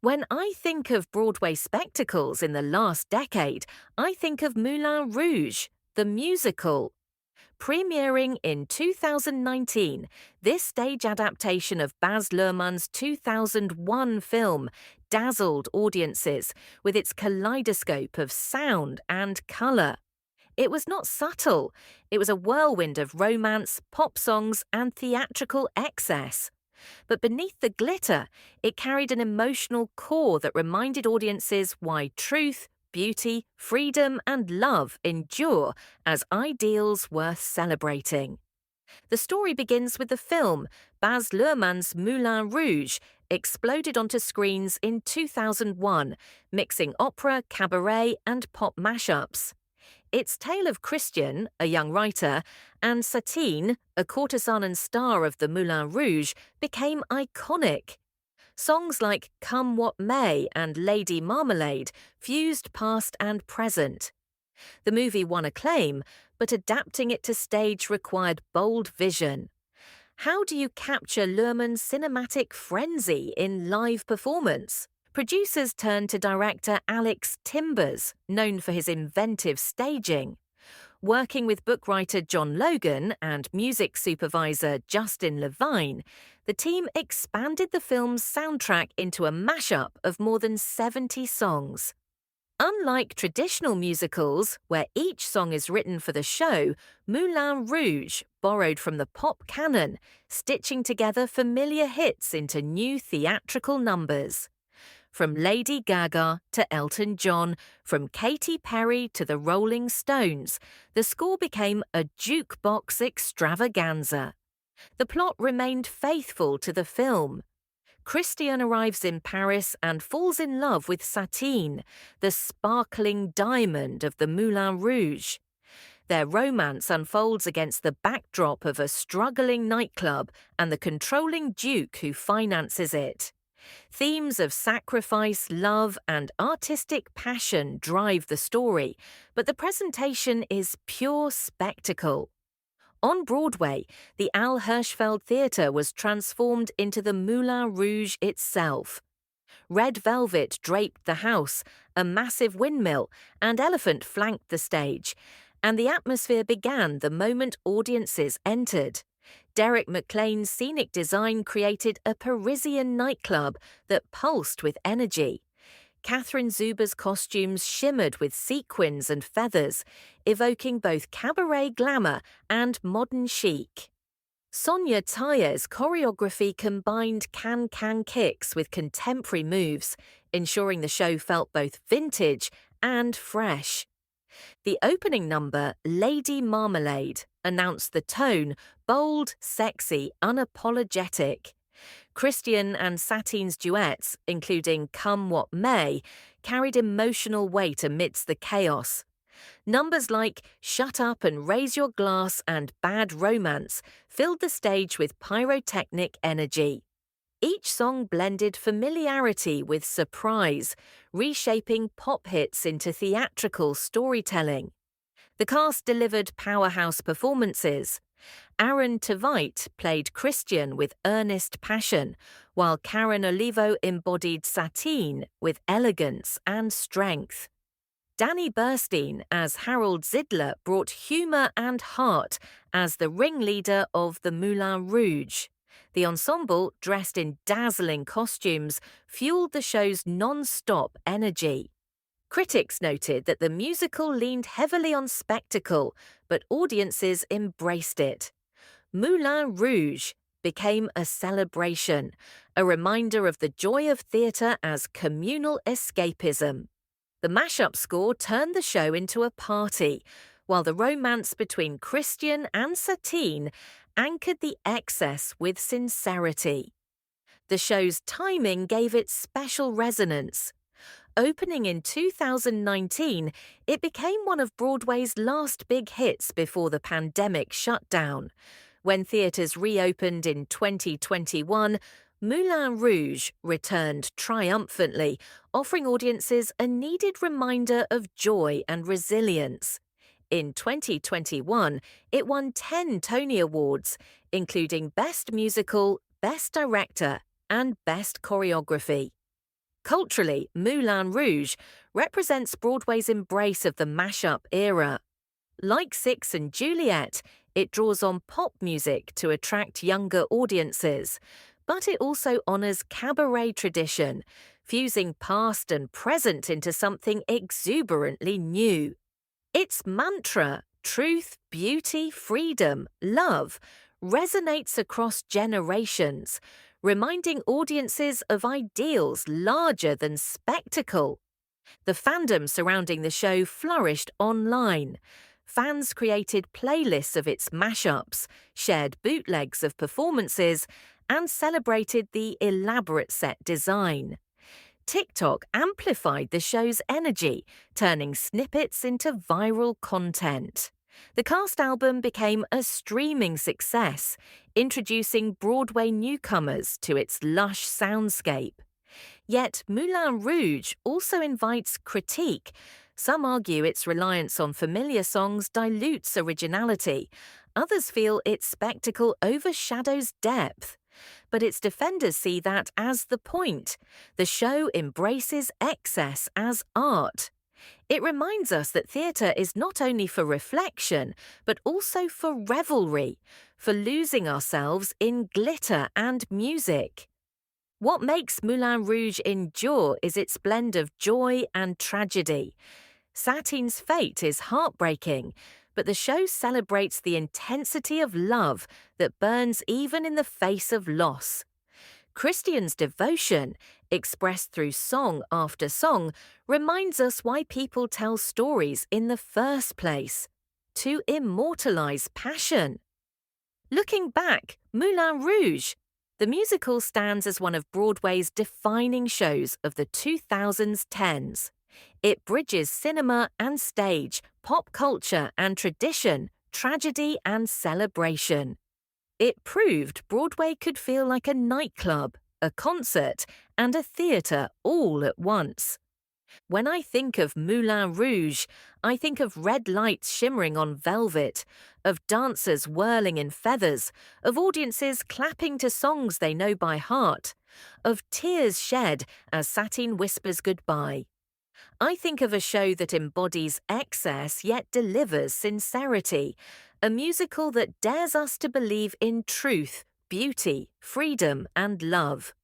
When I think of Broadway spectacles in the last decade, I think of Moulin Rouge, the musical. Premiering in 2019, this stage adaptation of Baz Luhrmann's 2001 film dazzled audiences with its kaleidoscope of sound and colour. It was not subtle, it was a whirlwind of romance, pop songs, and theatrical excess. But beneath the glitter, it carried an emotional core that reminded audiences why truth, beauty, freedom, and love endure as ideals worth celebrating. The story begins with the film Baz Luhrmann's Moulin Rouge exploded onto screens in 2001, mixing opera, cabaret, and pop mashups. Its tale of Christian, a young writer, and Satine, a courtesan and star of the Moulin Rouge, became iconic. Songs like Come What May and Lady Marmalade fused past and present. The movie won acclaim, but adapting it to stage required bold vision. How do you capture Luhrmann's cinematic frenzy in live performance? Producers turned to director Alex Timbers, known for his inventive staging. Working with bookwriter John Logan and music supervisor Justin Levine, the team expanded the film's soundtrack into a mashup of more than 70 songs. Unlike traditional musicals, where each song is written for the show, Moulin Rouge borrowed from the pop canon, stitching together familiar hits into new theatrical numbers. From Lady Gaga to Elton John, from Katy Perry to the Rolling Stones, the score became a jukebox extravaganza. The plot remained faithful to the film. Christian arrives in Paris and falls in love with Satine, the sparkling diamond of the Moulin Rouge. Their romance unfolds against the backdrop of a struggling nightclub and the controlling duke who finances it. Themes of sacrifice, love, and artistic passion drive the story, but the presentation is pure spectacle. On Broadway, the Al Hirschfeld Theatre was transformed into the Moulin Rouge itself. Red velvet draped the house, a massive windmill and elephant flanked the stage, and the atmosphere began the moment audiences entered. Derek McLean's scenic design created a Parisian nightclub that pulsed with energy. Catherine Zuber's costumes shimmered with sequins and feathers, evoking both cabaret glamour and modern chic. Sonia Tayer's choreography combined can-can kicks with contemporary moves, ensuring the show felt both vintage and fresh. The opening number, Lady Marmalade, announced the tone, bold, sexy, unapologetic. Christian and Satine's duets, including Come What May, carried emotional weight amidst the chaos. Numbers like Shut Up and Raise Your Glass and Bad Romance filled the stage with pyrotechnic energy. Each song blended familiarity with surprise, reshaping pop hits into theatrical storytelling. The cast delivered powerhouse performances. Aaron Tveit played Christian with earnest passion, while Karen Olivo embodied Satine with elegance and strength. Danny Burstein as Harold Zidler brought humour and heart as the ringleader of the Moulin Rouge. The ensemble, dressed in dazzling costumes, fueled the show's non-stop energy. Critics noted that the musical leaned heavily on spectacle, but audiences embraced it. Moulin Rouge became a celebration, a reminder of the joy of theatre as communal escapism. The mashup score turned the show into a party, while the romance between Christian and Satine anchored the excess with sincerity. The show's timing gave it special resonance. Opening in 2019, it became one of Broadway's last big hits before the pandemic shutdown. When theatres reopened in 2021, Moulin Rouge returned triumphantly, offering audiences a needed reminder of joy and resilience. In 2021, it won 10 Tony Awards, including Best Musical, Best Director, and Best Choreography. Culturally, Moulin Rouge represents Broadway's embrace of the mashup era. Like Six and Juliet, it draws on pop music to attract younger audiences, but it also honors cabaret tradition, fusing past and present into something exuberantly new. Its mantra, truth, beauty, freedom, love, resonates across generations, reminding audiences of ideals larger than spectacle. The fandom surrounding the show flourished online. Fans created playlists of its mashups, shared bootlegs of performances, and celebrated the elaborate set design. TikTok amplified the show's energy, turning snippets into viral content. The cast album became a streaming success, introducing Broadway newcomers to its lush soundscape. Yet Moulin Rouge also invites critique. Some argue its reliance on familiar songs dilutes originality. Others feel its spectacle overshadows depth. But its defenders see that as the point. The show embraces excess as art. It reminds us that theatre is not only for reflection, but also for revelry, for losing ourselves in glitter and music. What makes Moulin Rouge endure is its blend of joy and tragedy. Satine's fate is heartbreaking, but the show celebrates the intensity of love that burns even in the face of loss. Christian's devotion, expressed through song after song, reminds us why people tell stories in the first place: to immortalize passion. Looking back, Moulin Rouge, the musical stands as one of Broadway's defining shows of the 2010s. It bridges cinema and stage, pop culture and tradition, tragedy and celebration. It proved Broadway could feel like a nightclub, a concert, and a theatre all at once. When I think of Moulin Rouge, I think of red lights shimmering on velvet, of dancers whirling in feathers, of audiences clapping to songs they know by heart, of tears shed as Satine whispers goodbye. I think of a show that embodies excess yet delivers sincerity, a musical that dares us to believe in truth, beauty, freedom, and love.